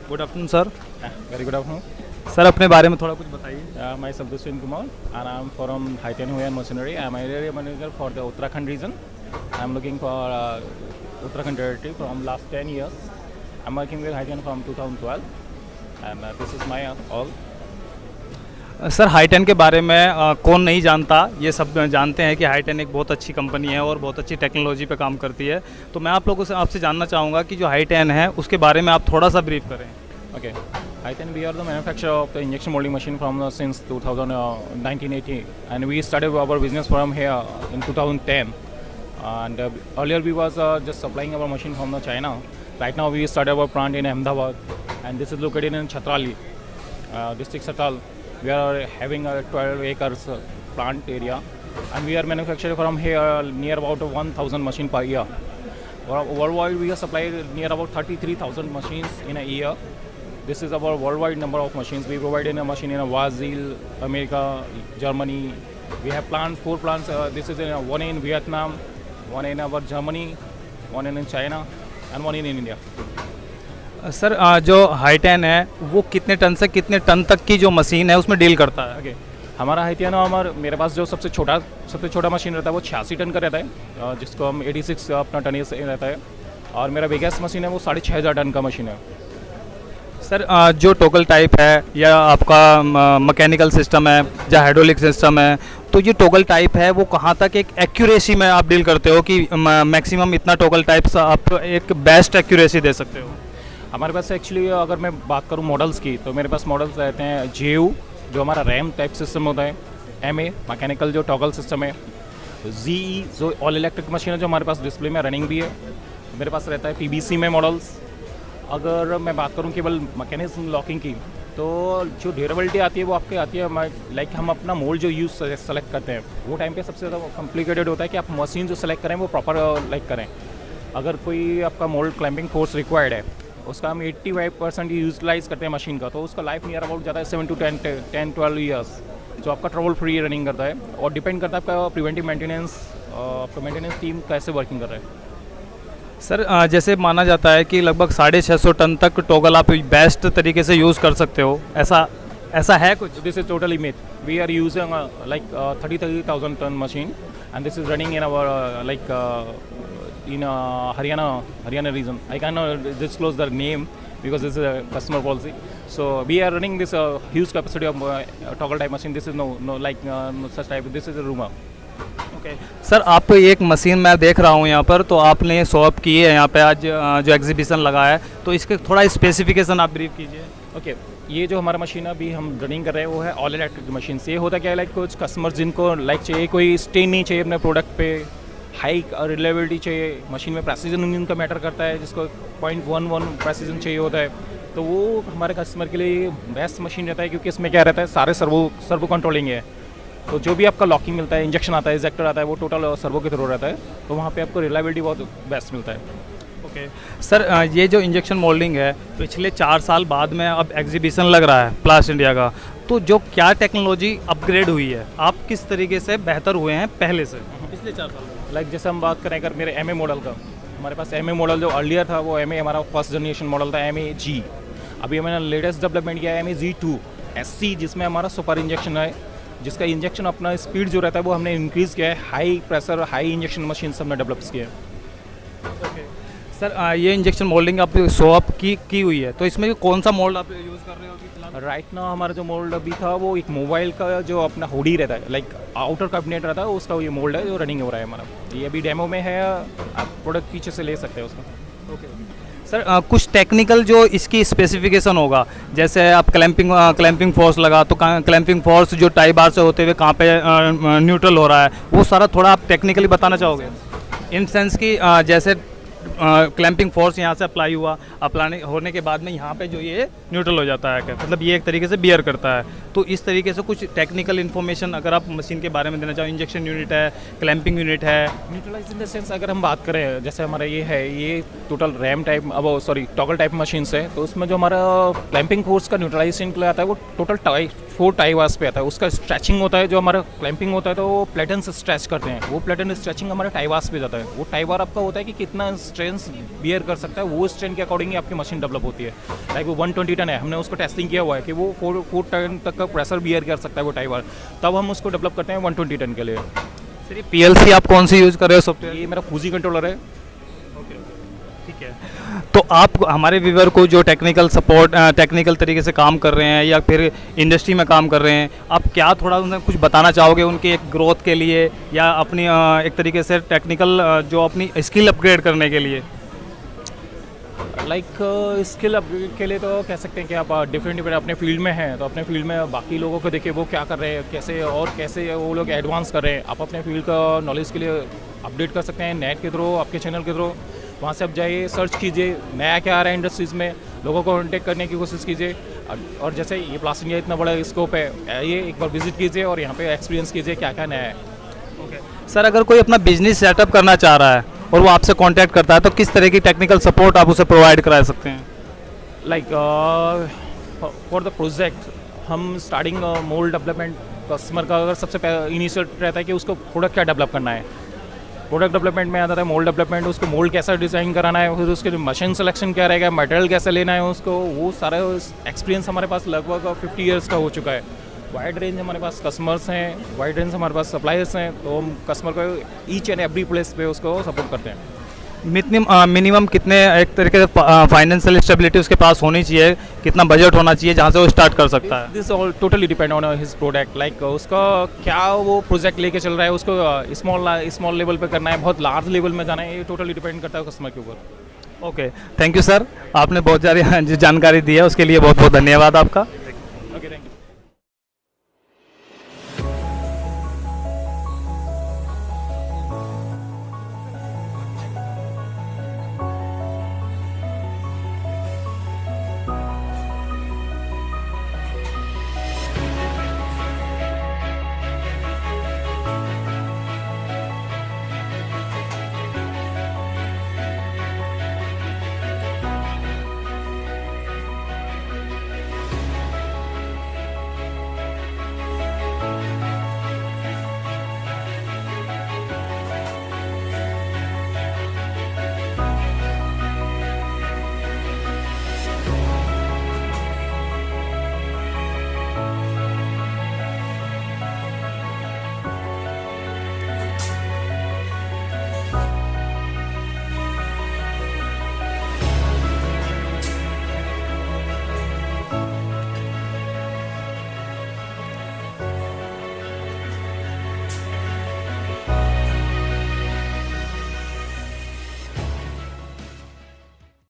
Good afternoon sir. Very good afternoon. Sir अपने बारे में थोड़ा कुछ बताइए। Myself Dushin Kumar, and I'm from Haiten Huyan Machinery. I'm area manager for the Uttarakhand region. I'm looking for Uttarakhand territory from last 10 years. I'm working with Haiten from 2012, and this is my all. Sir हाईटेन के बारे में कौन नहीं जानता, ये सब जानते हैं कि हाईटेन एक बहुत अच्छी कंपनी है और बहुत अच्छी टेक्नोलॉजी पे काम करती है। तो मैं आप लोगों से आपसे जानना चाहूँगा कि जो हाईटेन है उसके बारे में आप थोड़ा सा ब्रीफ करें। Okay, Haiten, we are the manufacturer of the injection molding machine from since 1980, and we started our business from here in 2010. And earlier we was just supplying our machine from China. Right now we started our plant in Ahmedabad, and this is located in Chhatrali, district Satal. We are having a 12 acres plant area, and we are manufacturing from here near about 1,000 machine per year. Worldwide we are supplied near about 33,000 machines in a year. This is our worldwide number of machines. We provide in a machine in Brazil, America, Germany. We have plants, 4 plants. This is one in Vietnam, one in our Germany, one in China, and one in India. Sir जो हाईटेन है वो कितने ton से कितने ton तक की जो machine है उसमें डील करता है? Okay. हमारा हाईटेन मेरे पास जो सबसे छोटा मशीन रहता है वो 86 टन का रहता है, जिसको हम 86 अपना टन से रहता है, और मेरा बिगेस्ट मशीन है वो 6,500 टन का मशीन है। सर जो टॉगल टाइप है या आपका मैकेनिकल सिस्टम है या हाइड्रोलिक सिस्टम है, तो ये टॉगल टाइप है वो कहाँ तक एक एक्यूरेसी में आप डील करते हो कि मैक्सिमम इतना टॉगल टाइप से आप एक बेस्ट एक्यूरेसी दे सकते हो? हमारे पास एक्चुअली अगर मैं बात करूं मॉडल्स की, तो मेरे पास मॉडल्स रहते हैं JU जो हमारा रैम टाइप सिस्टम होता है, MA मैकेनिकल जो टॉगल सिस्टम है, ZE जो ऑल इलेक्ट्रिक मशीन है जो हमारे पास डिस्प्ले में रनिंग भी है। मेरे पास रहता है PBC में मॉडल्स। अगर मैं बात करूं केवल मैकेनिज्म लॉकिंग की, तो जो ड्यूरेबिलिटी आती है वो आपके आती है लाइक हम अपना मोल्ड जो यूज़ सेलेक्ट करते हैं वो टाइम पे सबसे ज़्यादा कॉम्प्लिकेटेड होता है कि आप मशीन जो सेलेक्ट करें वो प्रॉपर लाइक करें। अगर कोई आपका मोल्ड क्लैंपिंग फोर्स रिक्वायर्ड है, उसका हम 85% यूटिलाइज करते हैं मशीन का, तो उसका लाइफ नियर अबाउट जाता है 7 to 10-12 ईयर्स, जो आपका ट्रबल फ्री रनिंग करता है। और डिपेंड करता है आपका प्रिवेंटिव मेंटेनेंस, आपका मेंटेनेंस टीम कैसे वर्किंग कर रहा है। सर जैसे माना जाता है कि लगभग 650 टन तक टॉगल आप बेस्ट तरीके से यूज़ कर सकते हो, ऐसा है कुछ? This is totally myth. We are using like 30,000 ton machine, and this is running in our like in Haryana region. I cannot disclose the name because this is a customer policy. So we are running this huge capacity of toggle type machine. This is no such type. This is a rumor. Okay sir, आप एक machine मैं देख रहा हूँ यहाँ पर, तो आपने शॉप की है यहाँ पे आज जो एग्जीबिशन लगा है, तो इसके थोड़ा स्पेसिफिकेशन आप ब्रीफ कीजिए। ओके, ये जो हमारा मशीन अभी हम रनिंग कर रहे हैं वो है ऑल इलेक्ट्रिक मशीन से। ये होता क्या है, लाइक कुछ कस्टमर जिनको लाइक चाहिए, कोई स्टेन नहीं चाहिए अपने प्रोडक्ट पे, हाई रिलेबिलिटी चाहिए, मशीन में प्रेसिजन उनका मैटर करता है, जिसको 0.11 प्रेसिजन चाहिए होता है, तो वो हमारे कस्टमर के लिए बेस्ट मशीन रहता है, क्योंकि इसमें क्या रहता है सारे सर्वो कंट्रोलिंग है। तो जो भी आपका लॉकिंग मिलता है, इंजेक्शन आता है, इजेक्टर आता है, वो टोटल सर्वो के थ्रू रहता है, तो वहाँ पे आपको रिलायबिलिटी बहुत बेस्ट मिलता है। ओके सर, ये जो इंजेक्शन मोल्डिंग है पिछले 4 साल बाद में अब एग्जीबिशन लग रहा है प्लास्ट इंडिया का, तो जो क्या टेक्नोलॉजी अपग्रेड हुई है, आप किस तरीके से बेहतर हुए हैं पहले से पिछले 4 साल? लाइक जैसे हम बात करें अगर मेरे MA मॉडल का, हमारे पास MA मॉडल जो अर्लियर था वो MA हमारा फर्स्ट जनरेशन मॉडल था, MA-G। अभी मैंने लेटेस्ट डेवलपमेंट किया है MA-G2 SC, जिसमें हमारा सुपर इंजेक्शन है, जिसका इंजेक्शन अपना स्पीड जो रहता है वो हमने इंक्रीज़ किया है। High pressure high injection machine हमने डेवलप किया है। सर ये इंजेक्शन मोल्डिंग आप शॉप की हुई है, तो इसमें कौन सा मोल्ड आप यूज़ कर रहे हो अभी? राइट नाउ हमारा जो मोल्ड अभी था वो एक मोबाइल का जो अपना हुडी रहता है, लाइक आउटर कैबिनेट रहता है, उसका ये मोल्ड है जो रनिंग हो रहा है हमारा। ये अभी डेमो में है, आप प्रोडक्ट पीछे से ले सकते हैं उसका। ओके सर, कुछ टेक्निकल जो इसकी स्पेसिफिकेशन होगा, जैसे आप क्लैंपिंग फोर्स लगा, तो क्लैंपिंग फोर्स जो टाई बार से होते हुए कहाँ पे न्यूट्रल हो रहा है, वो सारा थोड़ा आप टेक्निकली बताना चाहोगे? इन सेंस कि जैसे क्लैंपिंग फोर्स यहाँ से अप्लाई हुआ, अप्लाई होने के बाद में यहाँ पे जो ये न्यूट्रल हो जाता है, मतलब ये एक तरीके से बियर करता है, तो इस तरीके से कुछ टेक्निकल इन्फॉर्मेशन अगर आप मशीन के बारे में देना चाहो। इंजेक्शन यूनिट है, क्लैंपिंग यूनिट है, न्यूट्रलाइज इन द सेंस अगर हम बात करें, जैसे हमारा ये है, ये total RAM type toggle type machine है, तो उसमें जो हमारा क्लैंपिंग फोर्स का न्यूट्रलाइजेशन के लिए आता है वो टोटल 4 टाई वास पे आता है। उसका स्ट्रेचिंग होता है, जो हमारा क्लैंपिंग होता है तो वो प्लेटन से स्ट्रेच करते हैं, वो प्लेटन स्ट्रेचिंग हमारे टाई वास पे जाता है। वो टाई बार आपका होता है कि कितना स्ट्रेच स्ट्रेंथ बियर कर सकता है, वो स्ट्रेंथ के अकॉर्डिंग ही आपकी मशीन डेवलप होती है। लाइक वो 120 टन है, हमने उसको टेस्टिंग किया हुआ है कि वो 4 टन तक का प्रेशर बियर कर सकता है वो टाई बार, तब हम उसको डेवलप करते हैं 120 टन के लिए। सर ये PLC आप कौन सी यूज़ कर रहे हो सॉफ्टवेयर? ये मेरा फूजी कंट्रोलर है। ठीक है। तो आप हमारे व्यूवर को जो टेक्निकल सपोर्ट टेक्निकल तरीके से काम कर रहे हैं या फिर इंडस्ट्री में काम कर रहे हैं, आप क्या थोड़ा उन्हें कुछ बताना चाहोगे उनके एक ग्रोथ के लिए या अपनी एक तरीके से टेक्निकल जो अपनी स्किल अपग्रेड करने के लिए? लाइक स्किल अपग्रेड के लिए तो कह सकते हैं कि आप डिफरेंट अपने फील्ड में हैं, तो अपने फील्ड में बाकी लोगों को देखिए वो क्या कर रहे हैं, कैसे वो लोग एडवांस कर रहे हैं, आप अपने फील्ड का नॉलेज के लिए अपडेट कर सकते हैं नेट के थ्रू, आपके चैनल के थ्रू। वहाँ से आप जाइए, सर्च कीजिए नया क्या आ रहा है इंडस्ट्रीज़ में, लोगों को कॉन्टेक्ट करने की कोशिश कीजिए। और जैसे ये प्लास्ट इंडिया इतना बड़ा स्कोप है, ये एक बार विजिट कीजिए और यहाँ पे एक्सपीरियंस कीजिए क्या क्या नया है। सर अगर कोई अपना बिजनेस सेटअप करना चाह रहा है और वो आपसे कांटेक्ट करता है तो किस तरह की टेक्निकल सपोर्ट आप उसे प्रोवाइड करा सकते हैं? लाइक फॉर द प्रोजेक्ट हम स्टार्टिंग मोल्ड डेवलपमेंट, कस्टमर का अगर सबसे इनिशियल रहता है कि उसको प्रोडक्ट क्या डेवलप करना है, प्रोडक्ट डेवलपमेंट में आता है मोल्ड डेवलपमेंट, उसको मोल्ड कैसा डिज़ाइन कराना है, फिर उसके मशीन सिलेक्शन क्या रहेगा, मटेरियल कैसे लेना है उसको, वो सारा एक्सपीरियंस हमारे पास लगभग 50 ईयर्स का हो चुका है। वाइड रेंज हमारे पास कस्टमर्स हैं, वाइड रेंज हमारे पास सप्लायर्स हैं, तो हम कस्टमर को ईच एंड एवरी प्लेस पे उसको सपोर्ट करते हैं। मिनिमम कितने एक तरीके से फाइनेंशियल स्टेबिलिटी उसके पास होनी चाहिए, कितना बजट होना चाहिए जहाँ से वो स्टार्ट कर सकता है? This all totally depend on his product, like उसका क्या वो प्रोजेक्ट लेके चल रहा है, उसको स्मॉल लेवल पे करना है, बहुत लार्ज लेवल में जाना है, ये टोटली डिपेंड करता है कस्टमर के ऊपर। ओके, थैंक यू सर, आपने बहुत सारी जानकारी दी है, उसके लिए बहुत बहुत धन्यवाद आपका। Okay, thank you.